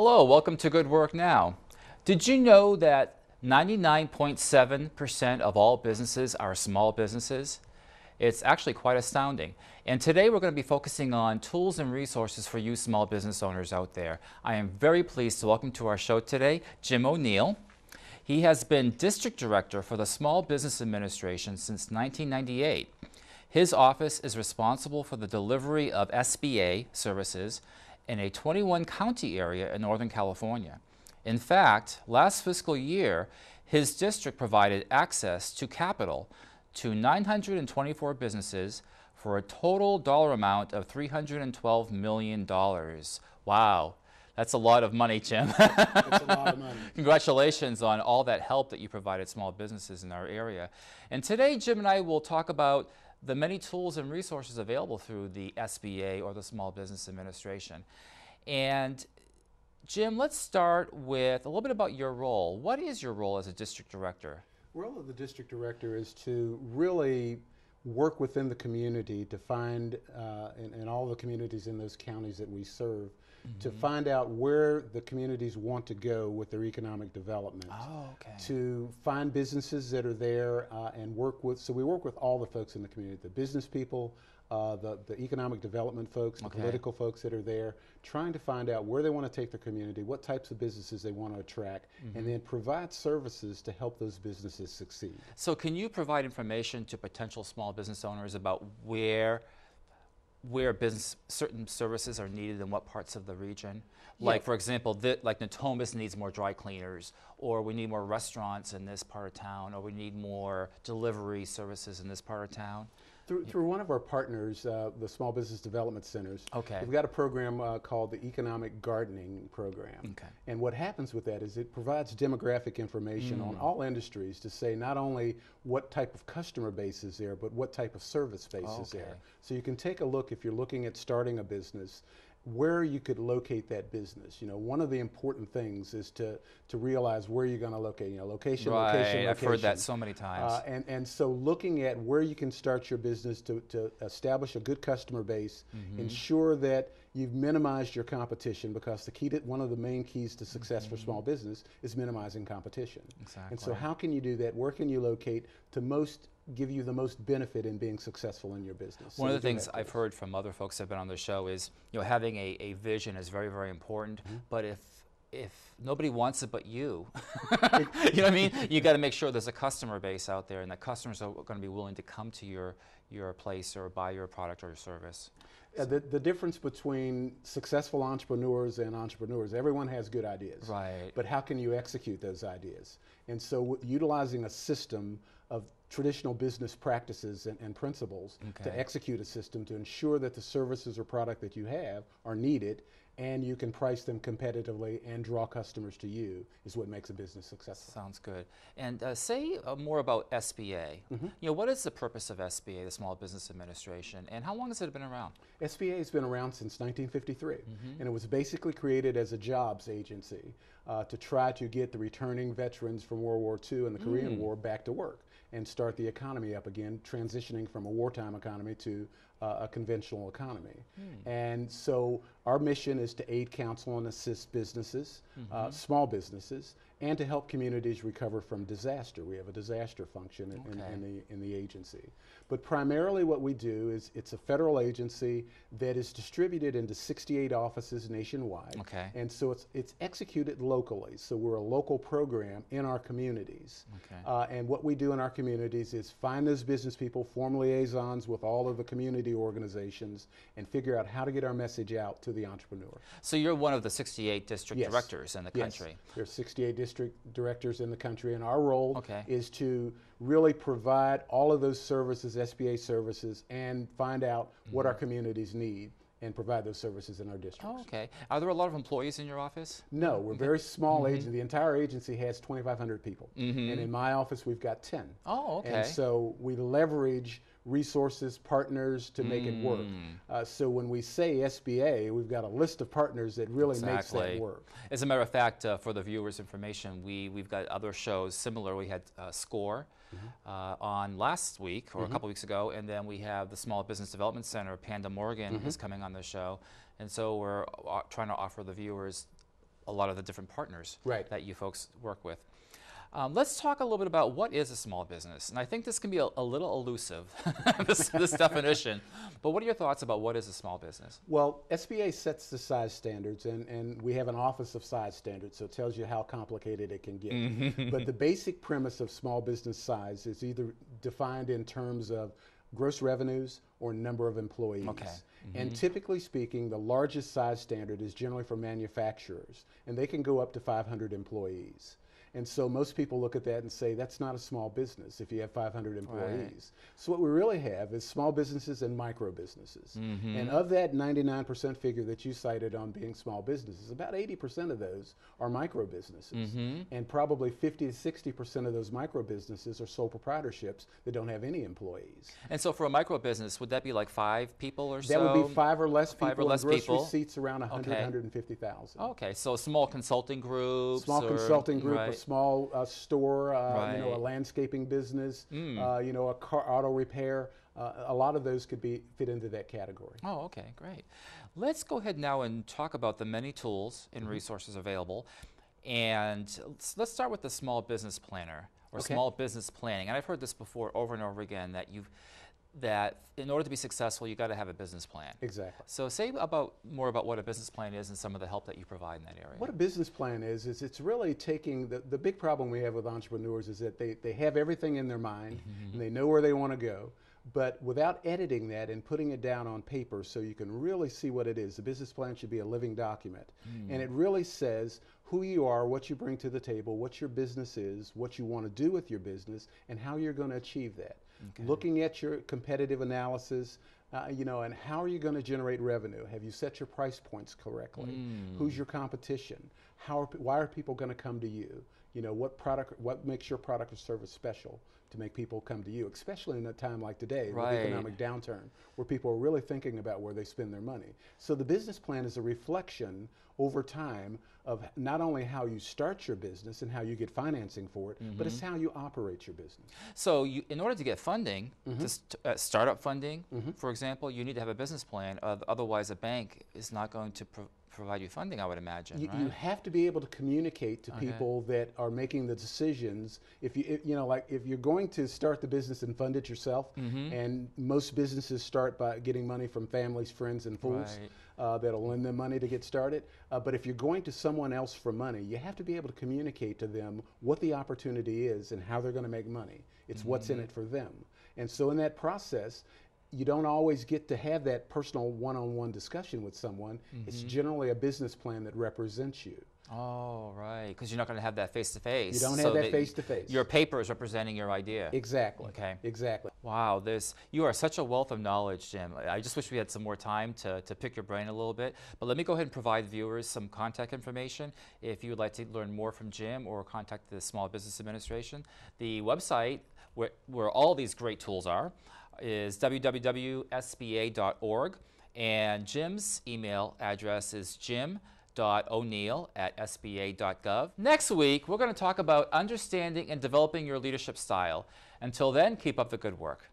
Hello, welcome to Good Work Now. Did you know that 99.7% of all businesses are small businesses? It's actually quite astounding. And today we're going to be focusing on tools and resources for you small business owners out there. I am very pleased to welcome to our show today Jim O'Neal. He has been District Director for the Small Business Administration since 1998. His office is responsible for the delivery of SBA services in a 21-county area in Northern California. In fact, last fiscal year, his district provided access to capital to 924 businesses for a total dollar amount of $312 million. Wow, that's a lot of money, Jim. That's a lot of money. Congratulations on all that help that you provided small businesses in our area. And today, Jim and I will talk about the many tools and resources available through the SBA or the Small Business Administration. And Jim, let's start with a little bit about your role. What is your role as a district director? The role of the district director is to really work within the community to find, in all the communities in those counties that we serve, to find out where the communities want to go with their economic development. Oh, okay. To find businesses that are there and work with, so we work with all the folks in the community, the business people, the economic development folks, the political folks that are there, trying to find out where they want to take their community, what types of businesses they want to attract, and then provide services to help those businesses succeed. So can you provide information to potential small business owners about where certain services are needed in what parts of the region? Like, for example, like Natomas needs more dry cleaners, or we need more restaurants in this part of town, or we need more delivery services in this part of town? Through one of our partners, the Small Business Development Centers, Okay. we've got a program called the Economic Gardening Program. Okay. And what happens with that is it provides demographic information on all industries to say not only what type of customer base is there, but what type of service base is there. So you can take a look, if you're looking at starting a business, where you could locate that business. You know, one of the important things is to realize where you're going to locate. You know, location, location. I've heard that so many times. And so looking at where you can start your business to establish a good customer base, ensure that you've minimized your competition, because the key to, one of the main keys to success for small business is minimizing competition. Exactly. And so how can you do that? Where can you locate to give you the most benefit in being successful in your business? One of the things I've heard from other folks that have been on the show is, you know, having a vision is very, very important. But if nobody wants it but you, you know what I mean? You got to make sure there's a customer base out there, and that customers are going to be willing to come to your place or buy your product or your service. The difference between successful entrepreneurs and entrepreneurs, everyone has good ideas. Right. But how can you execute those ideas? And so utilizing a system of traditional business practices and principles to execute a system to ensure that the services or product that you have are needed and you can price them competitively and draw customers to you is what makes a business successful. Sounds good. And say more about SBA. You know, what is the purpose of SBA, the Small Business Administration, and how long has it been around? SBA has been around since 1953, and it was basically created as a jobs agency to try to get the returning veterans from World War II and the Korean War back to work and start the economy up again, transitioning from a wartime economy to a conventional economy. And so our mission is to aid, counsel, and assist businesses, small businesses, and to help communities recover from disaster. We have a disaster function in the agency. But primarily what we do is it's a federal agency that is distributed into 68 offices nationwide. And so it's executed locally. So we're a local program in our communities. And what we do in our communities is find those business people, form liaisons with all of the community organizations, and figure out how to get our message out to the entrepreneur. So you're one of the 68 district directors in the country. Yes, there's 68 district directors in the country, and our role is to really provide all of those services, SBA services, and find out what our communities need and provide those services in our districts. Oh, okay. Are there a lot of employees in your office? No, we're a very small agency. The entire agency has 2,500 people, and in my office we've got 10. Oh, okay. And so we leverage resources, partners to make it work. So when we say SBA, we've got a list of partners that really makes that work. As a matter of fact, for the viewers' information, we've got other shows similar. We had SCORE on last week or a couple weeks ago, and then we have the Small Business Development Center. Panda Morgan is coming on the show, and so we're trying to offer the viewers a lot of the different partners Right. that you folks work with. Let's talk a little bit about what is a small business. And I think this can be a little elusive, this definition. But what are your thoughts about what is a small business? Well, SBA sets the size standards, and we have an office of size standards, so it tells you how complicated it can get. But the basic premise of small business size is either defined in terms of gross revenues or number of employees. Okay. And typically speaking, the largest size standard is generally for manufacturers, and they can go up to 500 employees. And so most people look at that and say, that's not a small business if you have 500 employees. Right. So what we really have is small businesses and micro businesses. And of that 99% figure that you cited on being small businesses, about 80% of those are micro businesses. And probably 50 to 60% of those micro businesses are sole proprietorships that don't have any employees. And so for a micro business, would that be like 5 people or so? That would be 5 or less people. Five or less and gross people. receipts around 100, 150,000. Okay, so small consulting groups. Small consulting group, right. a small store, Right. you know, a landscaping business, you know, a car auto repair. A lot of those could fit into that category. Oh, okay, great. Let's go ahead now and talk about the many tools and resources available. And let's start with the small business planner or small business planning. And I've heard this before over and over again that in order to be successful, you got to have a business plan. Exactly. So say more about what a business plan is and some of the help that you provide in that area. What a business plan is it's really taking, the big problem we have with entrepreneurs is that they have everything in their mind and they know where they want to go, but without editing that and putting it down on paper so you can really see what it is. The business plan should be a living document. And it really says who you are, what you bring to the table, what your business is, what you want to do with your business, and how you're going to achieve that. Looking at your competitive analysis, you know, and how are you going to generate revenue? Have you set your price points correctly? Who's your competition? Why are people going to come to you? You know, what makes your product or service special to make people come to you, especially in a time like today with economic downturn, where people are really thinking about where they spend their money. So the business plan is a reflection over time of not only how you start your business and how you get financing for it, but it's how you operate your business. So in order to get funding, startup funding, for example, you need to have a business plan. Otherwise, a bank is not going to provide you funding, I would imagine. You have to be able to communicate to people that are making the decisions. If you're going to start the business and fund it yourself, and most businesses start by getting money from families, friends, and fools that'll lend them money to get started. But if you're going to someone else for money, you have to be able to communicate to them what the opportunity is and how they're going to make money. It's what's in it for them. And so in that process, you don't always get to have that personal one-on-one discussion with someone. It's generally a business plan that represents you. Oh, right, because you're not going to have that face-to-face. You don't have that face-to-face. Your paper is representing your idea. Exactly. Okay. Exactly. Wow, you are such a wealth of knowledge, Jim. I just wish we had some more time to pick your brain a little bit. But let me go ahead and provide viewers some contact information. If you would like to learn more from Jim or contact the Small Business Administration, the website where all these great tools are is www.sba.org. And Jim's email address is jim.o'neal@sba.gov. Next week, we're going to talk about understanding and developing your leadership style. Until then, keep up the good work.